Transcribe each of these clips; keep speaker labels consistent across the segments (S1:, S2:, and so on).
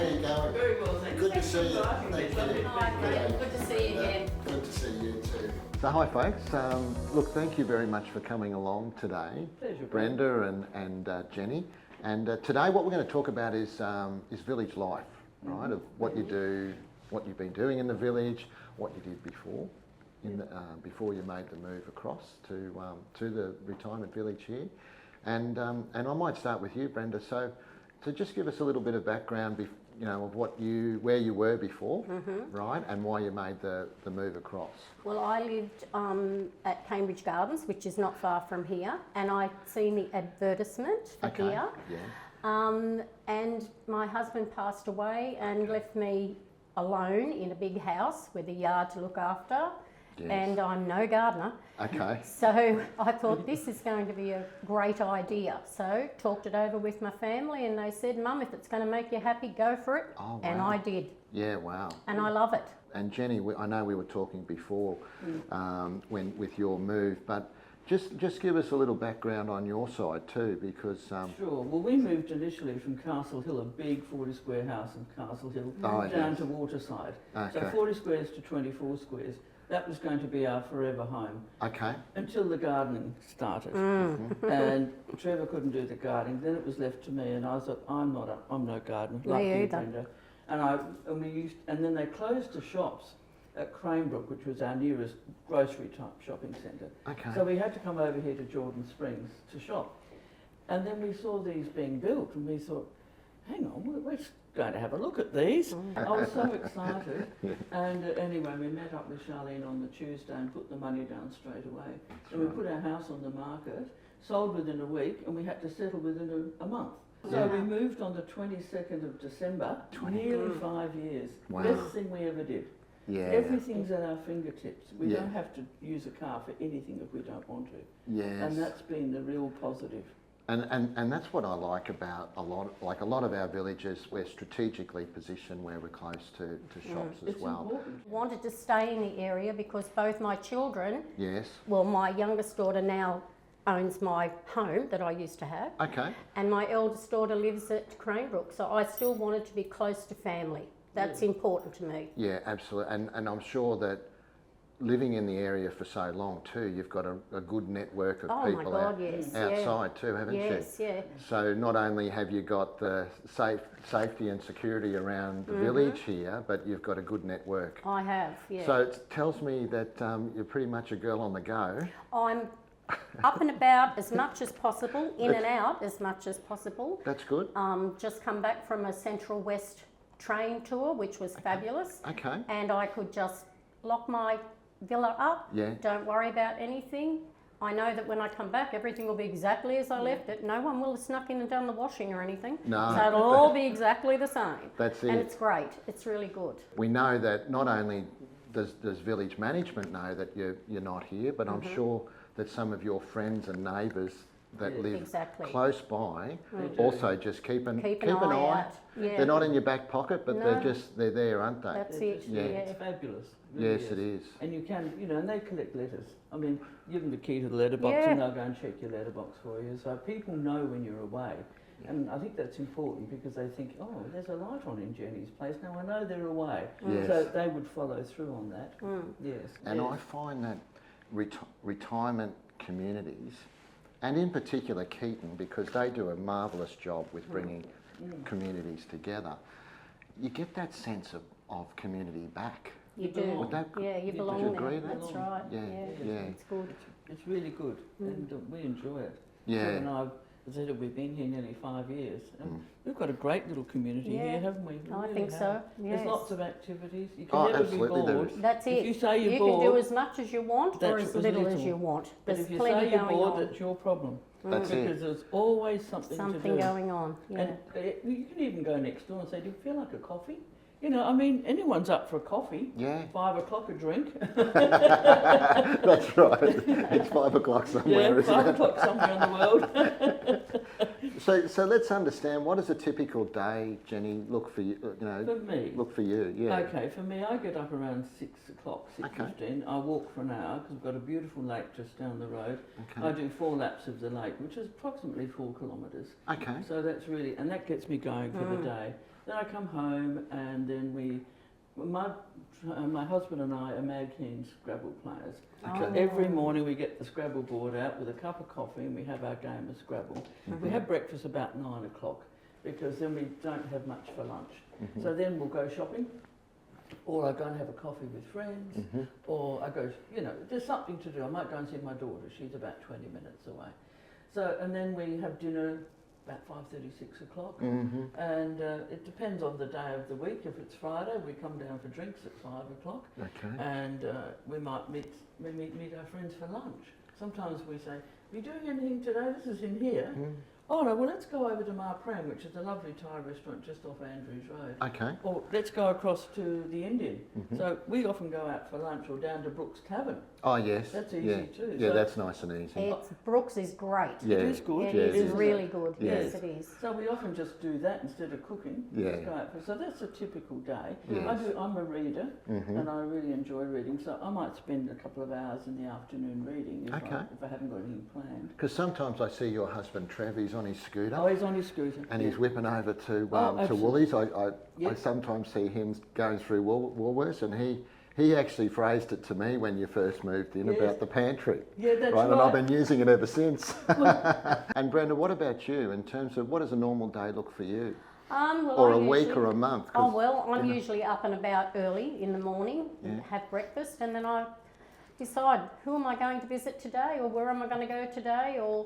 S1: you going?
S2: Very well, thanks.
S1: Good to see you.
S2: Thank you.
S3: Hi, Brenda. Good to see you again.
S1: Good to see you too.
S4: So hi folks, look, thank you very much for coming along today,
S2: Pleasure,
S4: Brenda and Jenny. And today what we're going to talk about is village life, right? Of what you do, what you've been doing in the village, what you did before, before you made the move across to the retirement village here. And I might start with you, Brenda. So just give us a little bit of background, of where you were before, right, and why you made the move across.
S3: Well, I lived at Cambridge Gardens, which is not far from here, and I'd seen the advertisement for here.
S4: Yeah.
S3: And my husband passed away and left me alone in a big house with a yard to look after.
S4: Yes.
S3: And I'm no gardener.
S4: Okay.
S3: So I thought this is going to be a great idea. So talked it over with my family and they said, Mum, if it's going to make you happy, go for it.
S4: Oh, wow.
S3: And I did.
S4: Yeah, wow.
S3: And I love it.
S4: And Jenny, I know we were talking before with your move, but just give us a little background on your side too, because...
S2: Sure. Well, we moved initially from Castle Hill, a big 40 square house in Castle Hill, down to Waterside.
S4: Okay.
S2: So 40 squares to 24 squares. That was going to be our forever home.
S4: Okay.
S2: Until the gardening started. And Trevor couldn't do the gardening. Then it was left to me, and I thought, I'm no gardener.
S3: Me
S2: like you,
S3: either.
S2: Brenda. And then they closed the shops at Cranebrook, which was our nearest grocery type shopping centre.
S4: Okay.
S2: So we had to come over here to Jordan Springs to shop. And then we saw these being built, and we thought, hang on, we're going to have a look at these. I was so excited. And anyway, we met up with Charlene on the Tuesday and put the money down straight away. So we put our house on the market, sold within a week, and we had to settle within a month. So we moved on the 22nd of December, nearly 5 years.
S4: Wow.
S2: Best thing we ever did.
S4: Yeah.
S2: Everything's at our fingertips. We don't have to use a car for anything if we don't want to.
S4: Yes.
S2: And that's been the real positive.
S4: And that's what I like about a lot of our villages. We're strategically positioned where we're close to shops as
S2: It's
S4: well.
S2: important.
S3: Wanted to stay in the area because both my children,
S4: Yes.
S3: well, my youngest daughter now owns my home that I used to have.
S4: Okay.
S3: And my eldest daughter lives at Cranebrook, so I still wanted to be close to family. That's important to me.
S4: Yeah, absolutely. And I'm sure that living in the area for so long too, you've got a good network of people outside too, haven't you?
S3: Yes, yeah.
S4: So not only have you got the safety and security around the village here, but you've got a good network.
S3: I have, yeah.
S4: So it tells me that you're pretty much a girl on the go.
S3: I'm up and about as much as possible, in and out as much as possible.
S4: That's good.
S3: Just come back from a Central West train tour, which was fabulous.
S4: Okay.
S3: And I could just lock my villa up, don't worry about anything. I know that when I come back, everything will be exactly as I left it. No one will have snuck in and done the washing or anything.
S4: No.
S3: So it'll all be exactly the same.
S4: That's it.
S3: And it's great. It's really good.
S4: We know that not only does village management know that you're not here, but I'm sure that some of your friends and neighbours that live close by also just keep an eye.
S3: out. Yeah.
S4: They're not in your back pocket, but they're there, aren't they?
S3: That's it.
S4: Yeah.
S2: It's fabulous. Really
S4: Yes, it is.
S2: And you can, and they collect letters. I mean, give them the key to the letterbox and they'll go and check your letterbox for you. So people know when you're away. And I think that's important because they think, oh, there's a light on in Jenny's place. Now I know they're away.
S4: Yes.
S2: So they would follow through on that. Yes.
S4: And I find that retirement communities, and in particular Keyton, because they do a marvellous job with bringing communities together, you get that sense of community back.
S3: You do. You belong
S4: would you
S3: there.
S4: agree?
S3: That's right.
S4: Yeah.
S3: It's good.
S2: It's really good and we enjoy it.
S4: Yeah.
S2: Trevor and I said we've been here nearly 5 years and we've got a great little community here, haven't we?
S3: I think so. Yes.
S2: There's lots of activities. You can never be bored.
S3: That's it.
S2: If you say you're
S3: you
S2: bored,
S3: can do as much as you want or as little as you want.
S2: But
S3: There's
S2: if you
S3: plenty
S2: say you're
S3: going
S2: bored,
S3: on.
S2: that's your problem.
S4: That's
S2: because there's always something to do.
S3: Going on. Yeah.
S2: And you can even go next door and say, do you feel like a coffee? I mean, anyone's up for a coffee.
S4: Yeah.
S2: 5 o'clock a drink.
S4: That's right. It's 5 o'clock somewhere, isn't it?
S2: 5 o'clock somewhere in the world.
S4: So let's understand, what does a typical day, Jenny, look for you?
S2: For me.
S4: Look for you, yeah.
S2: Okay, for me, I get up around 6 o'clock, 6:15. I walk for an hour because we've got a beautiful lake just down the road.
S4: Okay.
S2: I do 4 laps of the lake, which is approximately 4 kilometres.
S4: Okay.
S2: So that's really, and that gets me going for the day. Then I come home and then my husband and I are mad keen Scrabble players.
S4: Okay.
S2: Every morning we get the Scrabble board out with a cup of coffee and we have our game of Scrabble. We have breakfast about 9 o'clock because then we don't have much for lunch. So then we'll go shopping, or I go and have a coffee with friends, or I go, there's something to do. I might go and see my daughter. She's about 20 minutes away. So, and then we have dinner about 5:30, 6 o'clock. And it depends on the day of the week. If it's Friday, we come down for drinks at 5 o'clock.
S4: Okay.
S2: And we might meet our friends for lunch. Sometimes we say, are you doing anything today? This is in here. Oh no, well let's go over to Ma Prang, which is a lovely Thai restaurant just off Andrews Road.
S4: Okay.
S2: Or let's go across to the Indian. So we often go out for lunch or down to Brooks Tavern.
S4: Oh yes.
S2: That's easy too.
S4: Yeah,
S2: So
S4: that's nice and easy.
S3: Brooks is great.
S4: Yeah.
S2: it is good.
S3: It
S4: Yeah,
S3: is really good.
S4: Yes.
S3: Yes, it is.
S2: So we often just do that instead of cooking.
S4: Yeah.
S2: Just go out for, so that's a typical day.
S4: Yes.
S2: I'm a reader and I really enjoy reading. So I might spend a couple of hours in the afternoon reading if I haven't got anything planned.
S4: Because sometimes I see your husband Trev, he's on his scooter.
S2: Oh, he's on his scooter.
S4: And he's whipping over to
S2: absolutely.
S4: Woolies. I
S2: Yep.
S4: sometimes see him going through Woolworths, and he actually phrased it to me when you first moved in about the pantry.
S2: Yeah, that's
S4: right. And I've
S2: right.
S4: been using it ever since. And Brenda, what about you in terms of what does a normal day look for you?
S3: Well,
S4: Or
S3: I
S4: a week
S3: usually-
S4: or a month?
S3: Oh well, I'm usually up and about early in the morning,
S4: Yeah.
S3: have breakfast, and then I decide who am I going to visit today, or where am I going to go today, or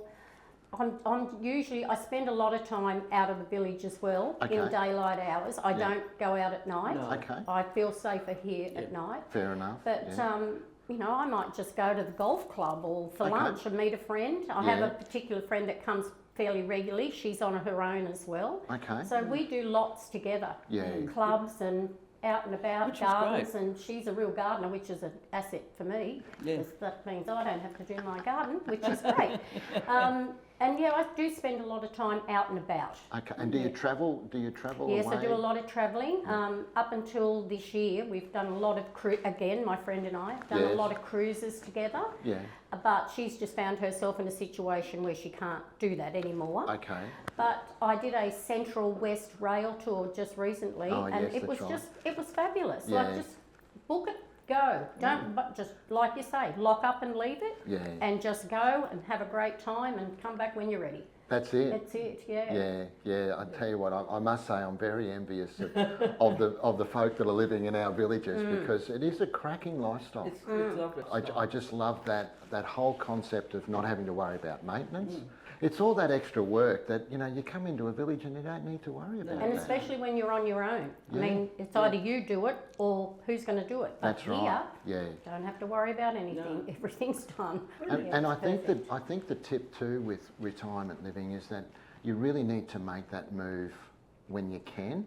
S3: I spend a lot of time out of the village as well in
S4: Okay.
S3: daylight hours. I
S4: Yeah.
S3: don't go out at night.
S2: No.
S4: Okay,
S3: I feel safer here at night.
S4: fair enough.
S3: But
S4: yeah.
S3: I might just go to the golf club or for
S4: Okay.
S3: lunch and meet a friend. I
S4: Yeah.
S3: have a particular friend that comes fairly regularly. She's on her own as well.
S4: Okay.
S3: So we do lots together.
S4: Yeah.
S3: Clubs and out and about
S2: Which is
S3: gardens, and she's a real gardener, which is an asset for me.
S2: Yeah.
S3: Because that means I don't have to do my garden, which is great. And yeah, I do spend a lot of time out and about.
S4: Okay. And do you travel? Do you travel
S3: Yes,
S4: away?
S3: I do a lot of travelling. Up until this year, we've done a lot of again, my friend and I have done
S4: Yes.
S3: a lot of cruises together.
S4: Yeah.
S3: But she's just found herself in a situation where she can't do that anymore.
S4: Okay.
S3: But I did a Central West Rail tour just recently,
S4: Oh,
S3: and
S4: yes,
S3: it was
S4: that's
S3: it was fabulous.
S4: Yeah.
S3: Like just book it, go. Don't but just like you say, lock up and leave it,
S4: Yeah.
S3: and just go and have a great time and come back when you're ready.
S4: That's it.
S3: That's it. Yeah.
S4: Yeah, yeah. I tell you what, I must say I'm very envious of the folk that are living in our villages because it is a cracking lifestyle.
S2: It's lovely.
S4: I just love that whole concept of not having to worry about maintenance. It's all that extra work that you come into a village and you don't need to worry about.
S3: And
S4: that.
S3: especially when you're on your own.
S4: Yeah.
S3: I mean, it's either you do it or who's going to do it. But
S4: That's
S3: here,
S4: right. Yeah.
S3: don't have to worry about anything.
S2: No.
S3: Everything's done.
S4: And I think
S3: perfect.
S4: I think the tip too with retirement living is that you really need to make that move when you can,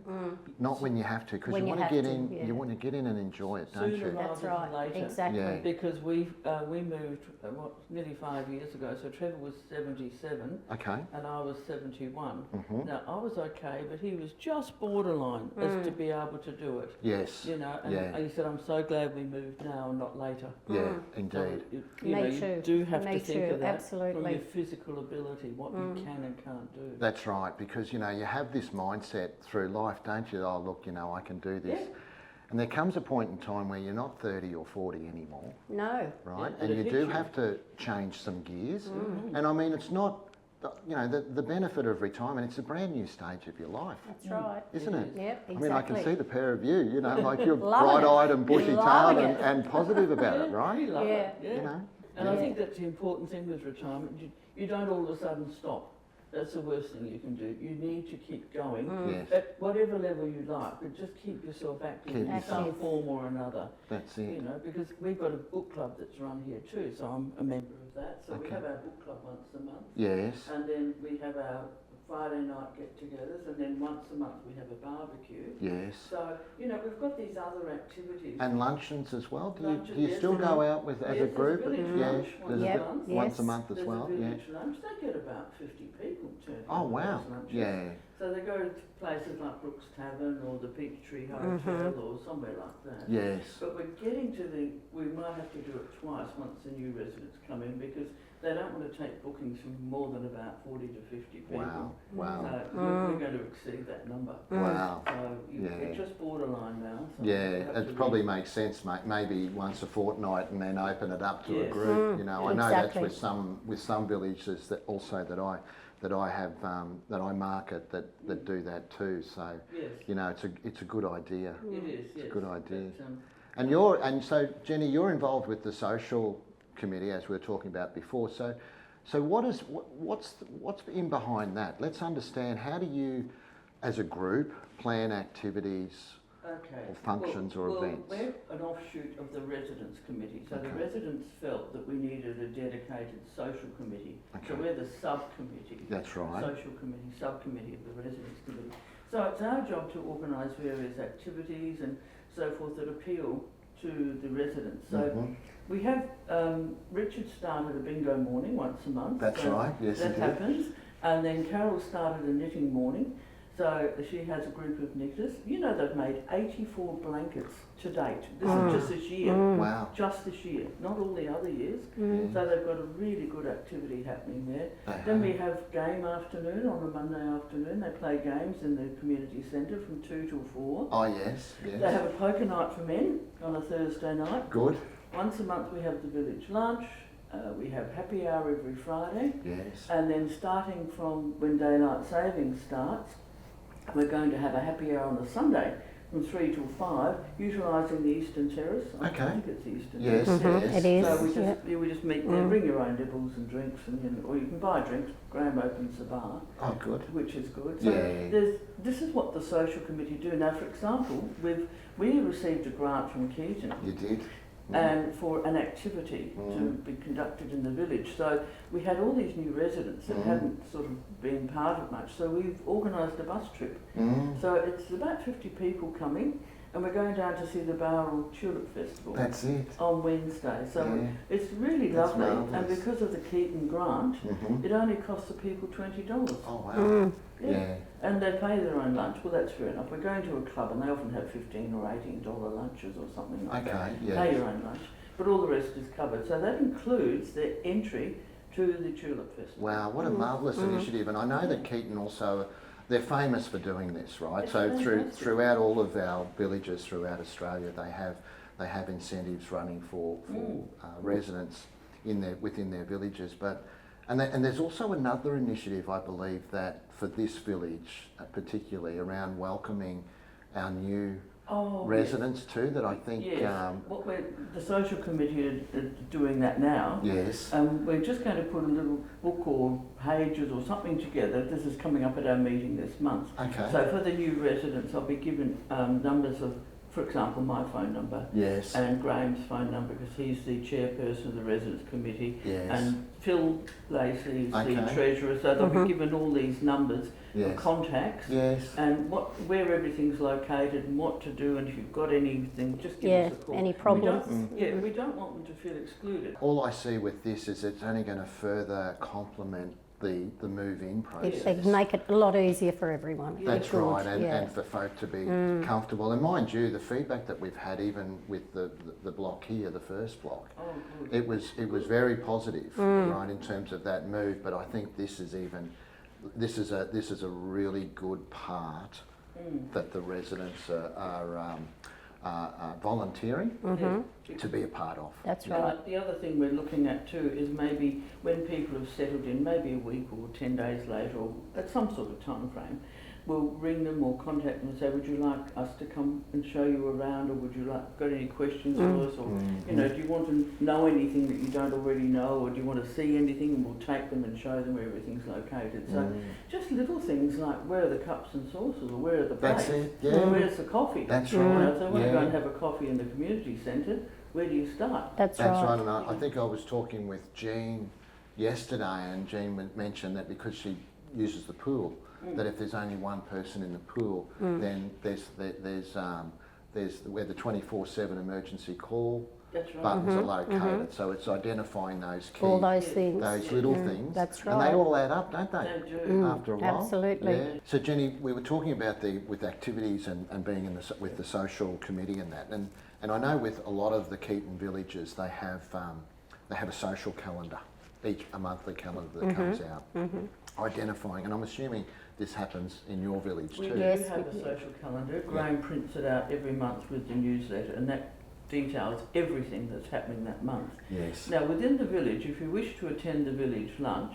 S4: not when you have to, because
S3: When
S4: you
S3: you
S4: want to
S3: have
S4: get
S3: to,
S4: in.
S3: yeah.
S4: You want to get in and enjoy it, don't
S2: Sooner
S4: you?
S2: rather
S3: That's
S2: than
S3: right.
S2: later.
S3: Exactly.
S4: Yeah.
S2: Because we moved nearly 5 years ago. So Trevor was 77
S4: Okay.
S2: and I was 71.
S4: Mhm.
S2: Now I was okay, but he was just borderline as to be able to do it.
S4: Yes.
S2: And
S4: Yeah.
S2: he said, "I'm so glad we moved now and not later."
S4: Yeah.
S2: So
S4: Indeed.
S2: you
S3: too.
S2: do have
S3: Me
S2: to think
S3: too,
S2: of that from
S3: absolutely.
S2: your physical ability, what you can and can't do.
S4: That's right, because you have this mindset through life, don't you? Oh, look, I can do this.
S2: Yeah.
S4: And there comes a point in time where you're not 30 or 40 anymore,
S3: No.
S4: right?
S2: Yeah,
S4: and
S2: it
S4: you
S2: hits
S4: do
S2: you.
S4: have to change some gears. And I mean, it's not, the benefit of retirement, it's a brand new stage of your life,
S3: That's right.
S4: isn't it?
S3: Yep, exactly.
S4: I mean, I can see the pair of you, like you're
S3: Loving it.
S4: bright-eyed and bushy-tailed
S3: Loving it.
S4: and positive about it,
S2: We
S4: right?
S2: love
S3: Yeah.
S2: it. Yeah.
S4: You know?
S2: And I
S3: Yeah.
S2: think that's the important thing with retirement. You don't all of a sudden stop. That's the worst thing you can do. You need to keep going
S4: Yes,
S2: at whatever level you like, but just keep yourself active
S4: Keep
S2: in
S3: yourself-
S2: some form or another.
S4: that's it.
S2: Because we've got a book club that's run here too, so I'm a member of that. So we
S4: Okay.
S2: have our book club once a month,
S4: Yes,
S2: and then we have our Friday night get-togethers, and then once a month we have a barbecue.
S4: yes.
S2: So we've got these other activities.
S4: And luncheons as well? Do
S2: Luncheons,
S4: you
S2: yes,
S4: still
S2: and
S4: go out with as a
S2: there's
S4: group?
S2: village
S4: Yeah,
S2: lunch
S4: there's
S3: Yep,
S4: a
S3: yes.
S4: once a month as
S2: There's
S4: well.
S2: a
S4: Yeah.
S2: village lunch. They get about 50 people turning
S4: Oh
S2: up for
S4: wow.
S2: those lunches.
S4: Yeah.
S2: So they go to places like Brooks Tavern or the Peachtree Hotel or somewhere like that.
S4: Yes.
S2: But we might have to do it twice once the new residents come in because they don't want to take bookings from more than about 40 to 50 people.
S4: Wow, wow.
S2: So we're going to exceed that number.
S4: Wow.
S2: So it's just borderline now. So
S4: It probably makes sense, mate. Maybe once a fortnight and then open it up to a
S2: Yes.
S4: group. You know, I know that's
S3: Exactly.
S4: with some villages that also that I have that I market that do that too. So
S2: yes,
S4: you know, it's a good idea.
S2: it is. Yes.
S4: It's a good idea.
S2: But,
S4: And so Jenny, you're involved with the social committee as we were talking about before. So what's in behind that? Let's understand, how do you, as a group, plan activities or functions or events?
S2: We're an offshoot of the residents committee. So the residents felt that we needed a dedicated social committee. So we're the subcommittee.
S4: That's right.
S2: Social committee, subcommittee of the residents committee. So it's our job to organise various activities and so forth that appeal to the residents. So we have, Richard started a bingo morning once a month.
S4: That's right, yes he
S2: that
S4: did.
S2: happens. And then Carol started a knitting morning. So she has a group of knitters. You know, they've made 84 blankets to date. This is just this year.
S4: Wow.
S2: Just this year, not all the other years. So they've got a really good activity happening there. Then we have game afternoon on a Monday afternoon. They play games in the community centre from 2 till 4.
S4: Oh yes, yes.
S2: They have a poker night for men on a Thursday night.
S4: Good.
S2: Once a month we have the village lunch. We have happy hour every Friday.
S4: Yes.
S2: And then starting from when daylight savings starts, we're going to have a happy hour on a Sunday from 3 till 5, utilising the Eastern Terrace. I think it's the Eastern
S4: Yes,
S2: Terrace.
S4: yes.
S3: It is.
S2: So we just meet there, bring your own nibbles and drinks, and or you can buy drinks. Graham opens the bar,
S4: Oh, good.
S2: which is good. So this is what the social committee do. Now, for example, we received a grant from Keyton.
S4: You did.
S2: And for an activity to be conducted in the village. So we had all these new residents that hadn't sort of been part of much. So we've organised a bus trip. So it's about 50 people coming, and we're going down to see the Bowral Tulip Festival.
S4: That's it.
S2: On Wednesday. So it's really lovely.
S4: marvellous.
S2: And because of the Keyton grant, it only costs the people $20.
S4: Oh wow.
S2: Yeah. And they pay their own lunch. Well, that's fair enough. We're going to a club and they often have $15 or $18 lunches or something like that. Pay your own lunch. But all the rest is covered. So that includes their entry to the Tulip Festival.
S4: Wow, what a marvellous initiative. And I know that Keyton also, they're famous for doing this, right?
S2: It's
S4: So
S2: fantastic.
S4: throughout all of our villages throughout Australia, they have incentives running for residents within their villages. And there's also another initiative, I believe, that for this village, particularly around welcoming our new residents too, that I think...
S2: the social committee are doing that now.
S4: Yes.
S2: We're just going to put a little book or pages or something together. This is coming up at our meeting this month.
S4: Okay.
S2: So for the new residents, I'll be given numbers of, for example, my phone number.
S4: Yes.
S2: And Graham's phone number, because he's the chairperson of the residents committee.
S4: Yes.
S2: And Phil Lacey is the treasurer. So they'll be given all these numbers of contacts.
S4: Yes.
S2: And where everything's located and what to do, and if you've got anything, just give us a call.
S3: Any problems.
S2: We don't want them to feel excluded.
S4: All I see with this is it's only going to further complement the move-in process.
S3: It make it a lot easier for everyone.
S4: That's
S3: Good.
S4: right, and for folk to be comfortable. And mind you, the feedback that we've had, even with the block here, the first block, it was very positive, right, in terms of that move. But I think this is a really good part that the residents are volunteering to be a part of.
S3: That's right.
S2: The other thing we're looking at too is maybe when people have settled in, maybe a week or 10 days later, or at some sort of time frame, we'll ring them or contact them and say, would you like us to come and show you around, or would you got any questions for us, or do you want to know anything that you don't already know, or do you want to see anything, and we'll take them and show them where everything's located. So just little things like, where are the cups and saucers, or where are the plates?
S4: That's it,
S2: Where's the coffee?
S4: That's right.
S2: So when you go and have a coffee in the community centre, where do you start?
S3: That's
S4: right.
S3: right.
S4: And I think I was talking with Jean yesterday, and Jean mentioned that because she uses the pool, that if there's only one person in the pool, then there's where the 24/7 emergency call buttons are located. So it's identifying those key,
S3: all those things,
S4: those little things.
S3: That's right.
S4: And they all add up, don't they?
S2: They do.
S4: After a while.
S3: Absolutely.
S4: Yeah. So Jenny, we were talking about with activities and being with the social committee and that, and I know with a lot of the Keyton villages they have a social calendar. a monthly calendar that comes out, identifying, and I'm assuming this happens in your village
S2: We
S4: too.
S2: do
S3: Yes,
S2: have a social calendar. Graham prints it out every month with the newsletter, and that details everything that's happening that month.
S4: Yes.
S2: Now, within the village, if you wish to attend the village lunch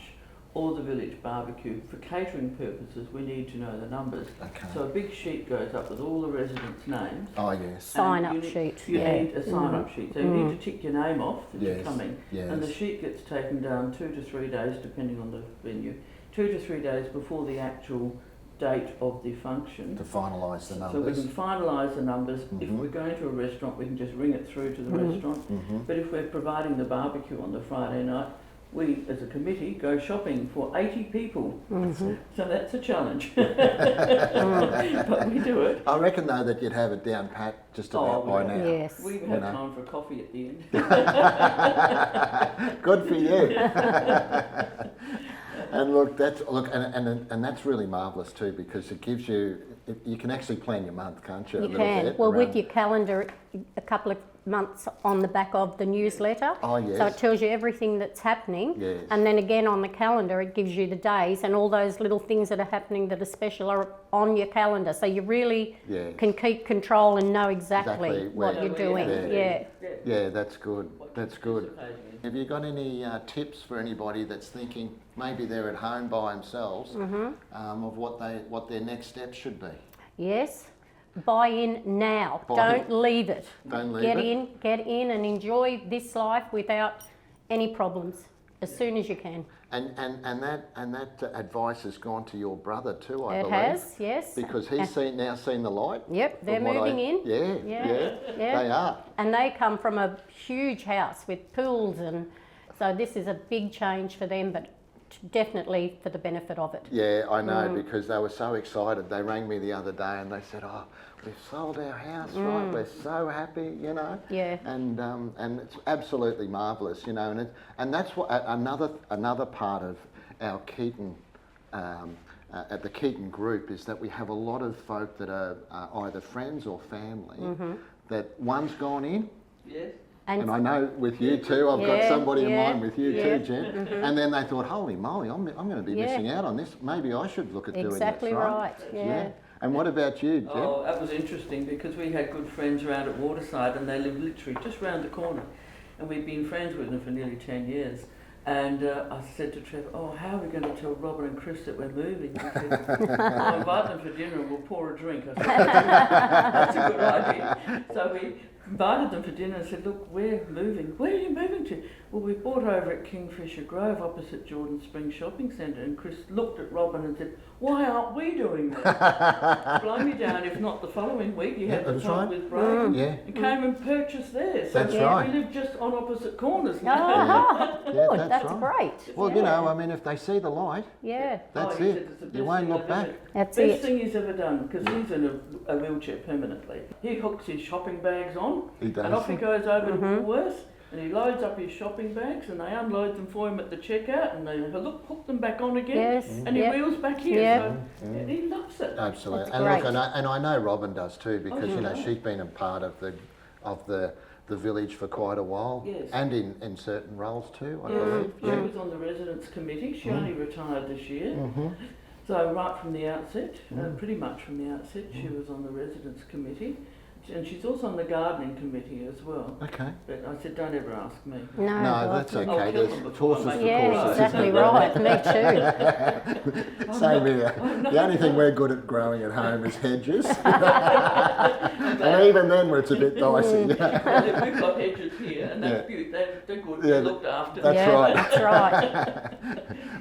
S2: or the village barbecue, for catering purposes, we need to know the numbers.
S4: Okay.
S2: So a big sheet goes up with all the residents' names.
S4: Oh yes.
S3: Sign
S2: And
S3: up sheet.
S2: You
S3: Yeah.
S2: need a sign-up sheet. So you need to tick your name off that you're
S4: Yes.
S2: coming.
S4: Yes.
S2: And the sheet gets taken down 2 to 3 days, depending on the venue, 2 to 3 days before the actual date of the function.
S4: To finalise the
S2: So we
S4: numbers.
S2: can finalise the numbers. If we're going to a restaurant, we can just ring it through to the restaurant. But if we're providing the barbecue on the Friday night, we as a committee go shopping for 80 people. So that's a challenge. But we do it.
S4: I reckon though that you'd have it down pat just about by now.
S3: Yes.
S2: We have time for coffee at the end.
S4: Good for you. And look, and that's really marvellous too, because it gives you, you can actually plan your month, can't you?
S3: You can. Well, with your calendar, a couple of months on the back of the newsletter.
S4: Oh yes.
S3: So it tells you everything that's happening.
S4: Yes.
S3: And then again on the calendar, it gives you the days and all those little things that are happening that are special are on your calendar. So you really
S4: Yes.
S3: can keep control and know exactly
S4: Exactly
S3: what
S4: where-
S3: you're doing.
S4: Yeah.
S3: Yeah.
S4: Yeah, that's good. That's good.
S2: Participating in.
S4: Have you got any tips for anybody that's thinking maybe they're at home by themselves of what their next steps should be?
S3: Yes. Buy in now.
S4: Buy
S3: Don't leave it.
S4: Don't leave
S3: Get
S4: it.
S3: Get in and enjoy this life without any problems as soon as you can.
S4: And that advice has gone to your brother too, I
S3: It
S4: believe.
S3: has, yes.
S4: Because he's now seen the light.
S3: Yep, they're
S4: from what
S3: moving in.
S4: Yeah,
S3: Yeah.
S4: they are.
S3: And they come from a huge house with pools, and so this is a big change for them, but definitely for the benefit of it.
S4: Yeah, I know, because they were so excited. They rang me the other day and they said, "Oh, we've sold our house, right? We're so happy, you know."
S3: Yeah.
S4: And it's absolutely marvellous, you know. And that's what another part of our Keyton at the Keyton group is that we have a lot of folk that are either friends or family that one's gone in.
S2: Yes.
S4: And I know with you too, I've got somebody in mind with you too, Jen. And then they thought, holy moly, I'm going to be missing out on this. Maybe I should look at doing this,
S3: Exactly right. Yeah.
S4: And what about you, Jen?
S2: Oh, that was interesting because we had good friends around at Waterside and they lived literally just round the corner. And we'd been friends with them for nearly 10 years. And I said to Trevor, oh, how are we going to tell Robin and Chris that we're moving? Because I'll invite them for dinner and we'll pour a drink. I said, that's a good idea. So we invited them for dinner and said, look, we're moving. Where are you moving to? Well, we bought over at Kingfisher Grove opposite Jordan Springs Shopping Centre. And Chris looked at Robin and said, why aren't we doing that? Blow me down, if not the following week, you had the talk with Brian and came and purchased theirs. So
S4: That's right.
S2: we live just on opposite corners
S3: Oh,
S2: now.
S3: good.
S4: that's
S3: That's
S4: right.
S3: great.
S4: Well, you know, I mean, if they see the light,
S3: Yeah.
S4: that's
S2: he
S4: it.
S2: said it's the
S4: You
S2: best
S4: won't
S2: thing
S4: look
S2: I've
S4: back.
S2: ever-
S3: That's
S2: Best
S3: it.
S2: thing he's ever done, because he's in a wheelchair permanently. He hooks his shopping bags on,
S4: He does.
S2: and off he goes over to Woolworths, and he loads up his shopping bags, and they unload them for him at the checkout, and they hook them back on again,
S3: Yes.
S2: and he
S3: Yep.
S2: wheels back here.
S3: Yep.
S2: So he loves it.
S4: Absolutely.
S3: That's
S4: And look,
S3: great.
S4: and I know Robin does too, because you know
S2: yeah.
S4: she's been a part of the village for quite a while,
S2: Yes.
S4: and in certain roles too, I
S2: Yeah,
S4: believe.
S2: she was on the residents committee. She only retired this year. So right from the outset, pretty much from the outset, she was on the residents committee. And she's also on the gardening committee as well.
S4: Okay.
S2: But I said, don't ever ask me.
S3: No,
S4: No, that's
S3: well,
S4: okay.
S2: I'll kill
S4: There's
S2: them before I
S4: horses
S2: make
S4: for
S2: them
S3: yeah,
S4: courses.
S3: exactly right. Me too.
S4: Same here. The only thing we're good at growing at home is hedges. And even then it's a bit dicey.
S2: We've got hedges here, and that's
S4: Yeah.
S2: beaut. They're good.
S4: Yeah,
S2: They're looked after.
S4: That's
S3: yeah,
S4: right.
S3: That's right.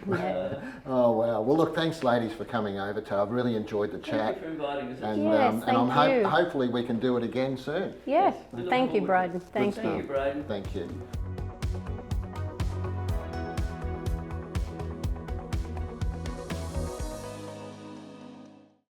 S3: Yeah.
S4: Oh wow. Well look, thanks ladies for coming over to. I've really enjoyed the
S2: Thank
S4: chat.
S2: you for inviting us.
S4: And,
S3: Yes,
S4: and I'm
S3: thank you.
S4: hopefully we can do it again soon.
S3: Yeah.
S2: We look
S3: Thank you,
S2: forward to it.
S3: Braden. Thank you.
S2: Thank you, Braden.
S4: Thank you.